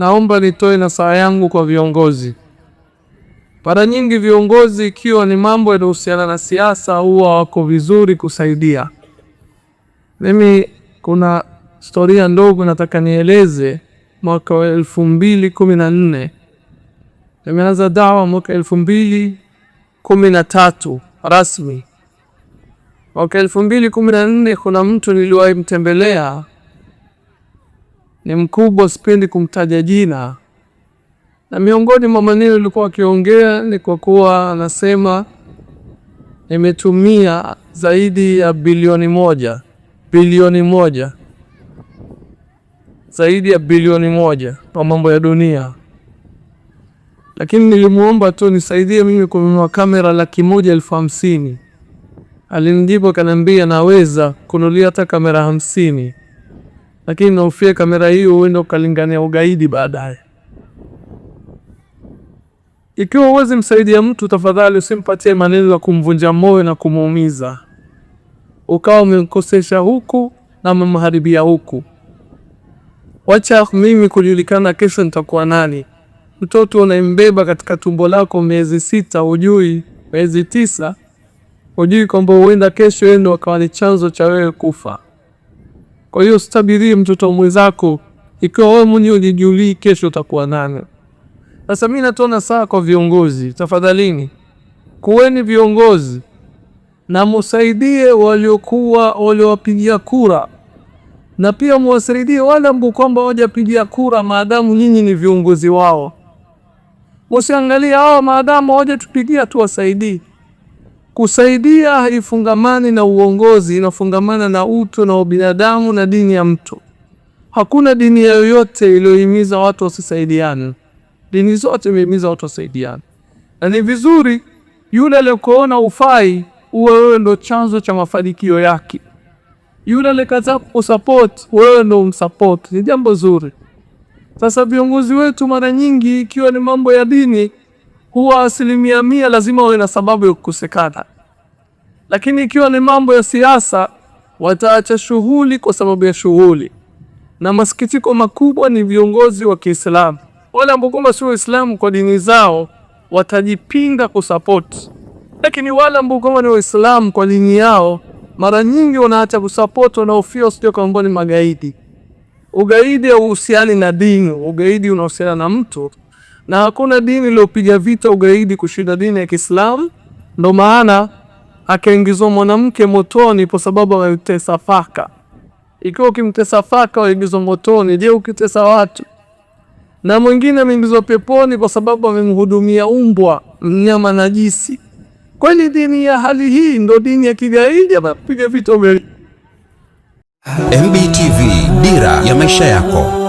naomba nitoe nasaha yangu kwa viongozi. Mara nyingi viongozi, ikiwa ni mambo yanayohusiana na siasa, huwa wako vizuri kusaidia. Mimi kuna historia ndogo nataka nieleze. Mwaka wa 2014 nimeanza dawa, mwaka 2013 rasmi. Mwaka 2014 kuna mtu niliwahi mtembelea, ni mkubwa, sipendi kumtaja jina, na miongoni mwa maneno alikuwa akiongea ni kwa kuwa anasema nimetumia zaidi ya bilioni moja, zaidi ya bilioni moja kwa mambo ya dunia, lakini nilimuomba tu nisaidie mimi kununua kamera 150,000. Alinijibu akaniambia naweza kununulia hata kamera 50, lakini naufia kamera hiyo uende ukalingania ugaidi baadaye. Ikiwa huwezi msaidia mtu, tafadhali usimpatie maneno ya kumvunja moyo na kumuumiza, ukawa umemkosesha huku na umemharibia huku. Wacha mimi kujulikana kesho nitakuwa nani. Mtoto unaimbeba katika tumbo lako miezi 6, hujui miezi 9, hujui kwamba huenda kesho yeye ndo akawa ni chanzo cha wewe kufa. Kwa hiyo usitabirie mtoto mwenzako ikiwa wewe mwenyewe hujijui kesho utakuwa nani. Sasa mimi natoa saa kwa viongozi, tafadhalini kuweni viongozi na musaidie waliowapigia kura, na pia muwasaidie wale ambao kwamba hawajapigia kura, maadamu nyinyi ni viongozi wao. Msiangalie hao maadamu hawajatupigia tu wasaidie. Kusaidia haifungamani na uongozi, inafungamana na utu na ubinadamu na dini ya mtu. Hakuna dini yoyote iliyohimiza watu wasisaidiane. Dini zote zimehimiza watu wasaidiane. Na ni vizuri yule aliyokuona ufai uwe wewe ndo chanzo cha mafanikio yake. Yule alikataa kusupport, wewe ndo umsupport. Ni jambo zuri. Sasa viongozi wetu mara nyingi, ikiwa ni mambo ya dini, huwa 100% lazima wawe na sababu ya kukosekana. Lakini ikiwa ni mambo ya siasa, wataacha shughuli kwa sababu ya shughuli. Na masikitiko makubwa ni viongozi wa Kiislamu. Wale ambao kwamba si Waislamu kwa dini zao watajipinga kusupport. Lakini wale ambao kwamba ni Waislamu kwa dini yao, mara nyingi wanaacha kusupport, wanaofia usije kwamba ni magaidi. Ugaidi hauhusiani na dini, ugaidi unahusiana na mtu. Na hakuna dini iliyopiga vita ugaidi kushinda dini ya Kiislamu. Ndio maana akaingizwa mwanamke motoni kwa sababu alimtesa faka. Ikiwa ukimtesa faka waingizwa motoni, je, ukitesa watu? Na mwingine ameingizwa peponi kwa sababu amemhudumia umbwa, mnyama najisi. Kwani dini ya hali hii ndio dini ya kigaidi ama piga vita ugaidi? MBTV, dira ya maisha yako.